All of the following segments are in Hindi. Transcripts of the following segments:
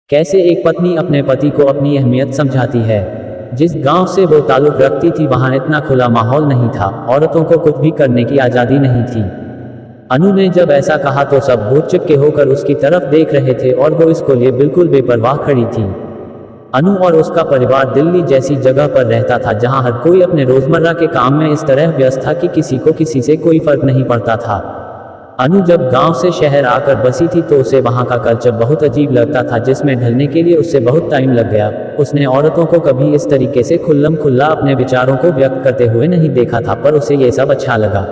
कैसे एक पत्नी अपने पति को अपनी अहमियत समझाती है। जिस गांव से वो ताल्लुक रखती थी वहां इतना खुला माहौल नहीं था, औरतों को कुछ भी करने की आज़ादी नहीं थी। अनु ने जब ऐसा कहा तो सब भौचक्के होकर उसकी तरफ देख रहे थे और वो इसको लिए बिल्कुल बेपरवाह खड़ी थी। अनु और उसका परिवार दिल्ली जैसी जगह पर रहता था जहां हर कोई अपने रोजमर्रा के काम में इस तरह व्यस्त था कि किसी को किसी से कोई फर्क नहीं पड़ता था। अनु जब गांव से शहर आकर बसी थी तो उसे वहां का कल्चर बहुत अजीब लगता था, जिसमें ढलने के लिए उससे बहुत टाइम लग गया। उसने औरतों को कभी इस तरीके से खुल्लम खुल्ला अपने विचारों को व्यक्त करते हुए नहीं देखा था, पर उसे ये सब अच्छा लगा।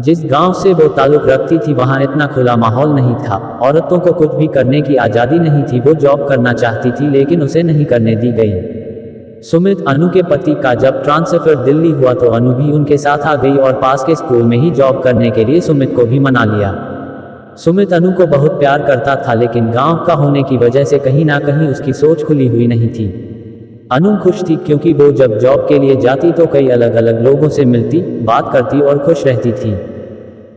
जिस गांव से वो ताल्लुक रखती थी वहां इतना खुला माहौल नहीं था, औरतों को कुछ भी करने की आज़ादी नहीं थी। वो जॉब करना चाहती थी लेकिन उसे नहीं करने दी गई। सुमित, अनु के पति का जब ट्रांसफर दिल्ली हुआ तो अनु भी उनके साथ आ गई और पास के स्कूल में ही जॉब करने के लिए सुमित को भी मना लिया। सुमित अनु को बहुत प्यार करता था लेकिन गांव का होने की वजह से कहीं ना कहीं उसकी सोच खुली हुई नहीं थी। अनु खुश थी क्योंकि वो जब जॉब के लिए जाती तो कई अलग अलग लोगों से मिलती, बात करती और खुश रहती थी।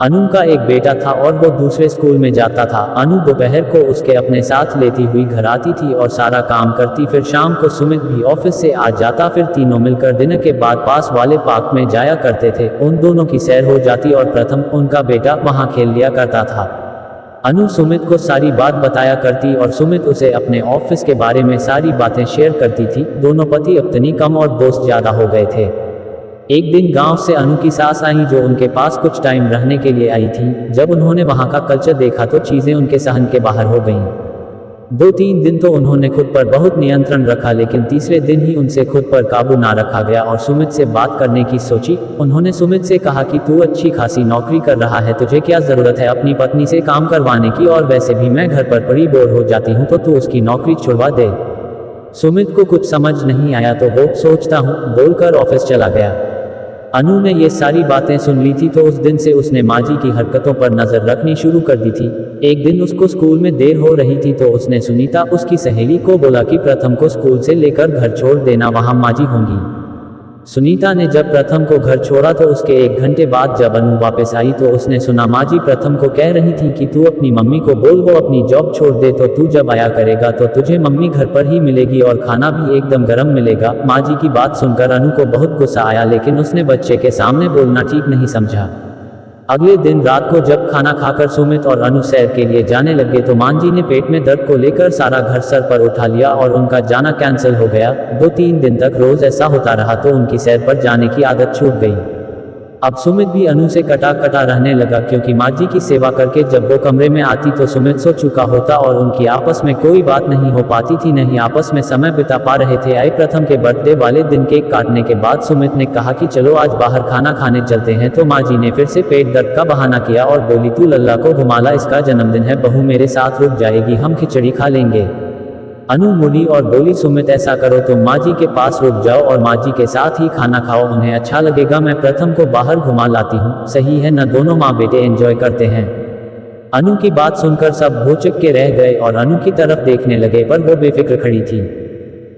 अनु का एक बेटा था और वो दूसरे स्कूल में जाता था। अनु दोपहर को उसके अपने साथ लेती हुई घर आती थी और सारा काम करती। फिर शाम को सुमित भी ऑफिस से आ जाता। फिर तीनों मिलकर डिनर के बाद पास वाले पार्क में जाया करते थे। उन दोनों की सैर हो जाती और प्रथम, उनका बेटा, वहां खेल लिया करता था। अनु सुमित को सारी बात बताया करती और सुमित उसे अपने ऑफिस के बारे में सारी बातें शेयर करती थी। दोनों पति पत्नी कम और दोस्त ज्यादा हो गए थे। एक दिन गांव से अनु की सास आई जो उनके पास कुछ टाइम रहने के लिए आई थी। जब उन्होंने वहां का कल्चर देखा तो चीजें उनके सहन के बाहर हो गईं। 2-3 दिन तो उन्होंने खुद पर बहुत नियंत्रण रखा लेकिन तीसरे दिन ही उनसे खुद पर काबू ना रखा गया और सुमित से बात करने की सोची। उन्होंने सुमित से कहा कि तू अच्छी खासी नौकरी कर रहा है, तुझे क्या जरूरत है अपनी पत्नी से काम करवाने की, और वैसे भी मैं घर पर बड़ी बोर हो जाती हूँ तो तू उसकी नौकरी छुड़वा दे। सुमित को कुछ समझ नहीं आया तो वो सोचता हूँ बोलकर ऑफिस चला गया। अनु ने ये सारी बातें सुन ली थी तो उस दिन से उसने माजी की हरकतों पर नजर रखनी शुरू कर दी थी। एक दिन उसको स्कूल में देर हो रही थी तो उसने सुनीता, उसकी सहेली, को बोला कि प्रथम को स्कूल से लेकर घर छोड़ देना, वहां माजी होंगी। सुनीता ने जब प्रथम को घर छोड़ा तो उसके 1 घंटे बाद जब अनु वापस आई तो उसने सुना माजी प्रथम को कह रही थी कि तू अपनी मम्मी को बोल वो अपनी जॉब छोड़ दे, तो तू जब आया करेगा तो तुझे मम्मी घर पर ही मिलेगी और खाना भी एकदम गर्म मिलेगा। माजी की बात सुनकर अनु को बहुत गुस्सा आया लेकिन उसने बच्चे के सामने बोलना ठीक नहीं समझा। अगले दिन रात को जब खाना खाकर सुमित और अनु सैर के लिए जाने लगे तो मांजी ने पेट में दर्द को लेकर सारा घर सर पर उठा लिया और उनका जाना कैंसिल हो गया। 2-3 दिन तक रोज ऐसा होता रहा तो उनकी सैर पर जाने की आदत छूट गई। अब सुमित भी अनु से कटा कटा रहने लगा क्योंकि माजी की सेवा करके जब वो कमरे में आती तो सुमित सो चुका होता और उनकी आपस में कोई बात नहीं हो पाती थी, नहीं आपस में समय बिता पा रहे थे। आई प्रथम के बर्थडे वाले दिन केक काटने के बाद सुमित ने कहा कि चलो आज बाहर खाना खाने चलते हैं, तो माजी ने फिर से पेट दर्द का बहाना किया और बोली तू लल्ला को घुमाला, इसका जन्मदिन है, बहू मेरे साथ रुक जाएगी, हम खिचड़ी खा लेंगे। अनु मुड़ी और बोली सुमित ऐसा करो तुम माजी के पास रुक जाओ और माजी के साथ ही खाना खाओ, उन्हें अच्छा लगेगा, मैं प्रथम को बाहर घुमा लाती हूँ, सही है न, दोनों माँ बेटे एंजॉय करते हैं। अनु की बात सुनकर सब भौचक के रह गए और अनु की तरफ देखने लगे पर वो बेफिक्र खड़ी थी।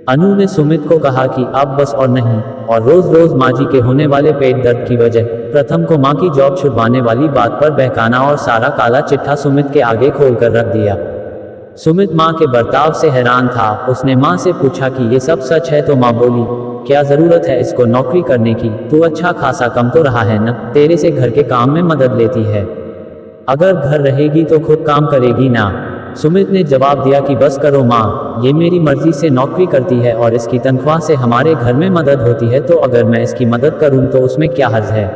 अनु ने सुमित को कहा कि अब बस और नहीं, और रोज रोज माजी के होने वाले पेट दर्द की वजह प्रथम को माँ की जॉब छुड़वाने वाली बात पर बहकाना और सारा काला चिट्ठा सुमित के आगे खोलकर रख दिया। सुमित माँ के बर्ताव से हैरान था। उसने माँ से पूछा कि ये सब सच है तो माँ बोली क्या जरूरत है इसको नौकरी करने की, तू अच्छा खासा कम तो रहा है न, तेरे से घर के काम में मदद लेती है, अगर घर रहेगी तो खुद काम करेगी ना। सुमित ने जवाब दिया कि बस करो माँ, ये मेरी मर्जी से नौकरी करती है और इसकी तनख्वाह से हमारे घर में मदद होती है, तो अगर मैं इसकी मदद करूँ तो उसमें क्या हर्ज है।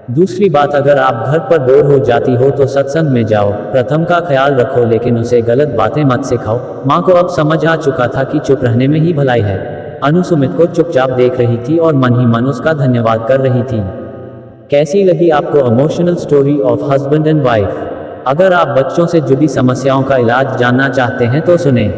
दूसरी बात, अगर आप घर पर बोर हो जाती हो तो सत्संग में जाओ, प्रथम का ख्याल रखो लेकिन उसे गलत बातें मत सिखाओ। माँ को अब समझ आ चुका था कि चुप रहने में ही भलाई है। अनु सुमित को चुपचाप देख रही थी और मन ही मन उसका धन्यवाद कर रही थी। कैसी लगी आपको emotional story of husband and wife? अगर आप बच्चों से जुड़ी समस्याओं का इलाज जानना चाहते हैं तो सुने।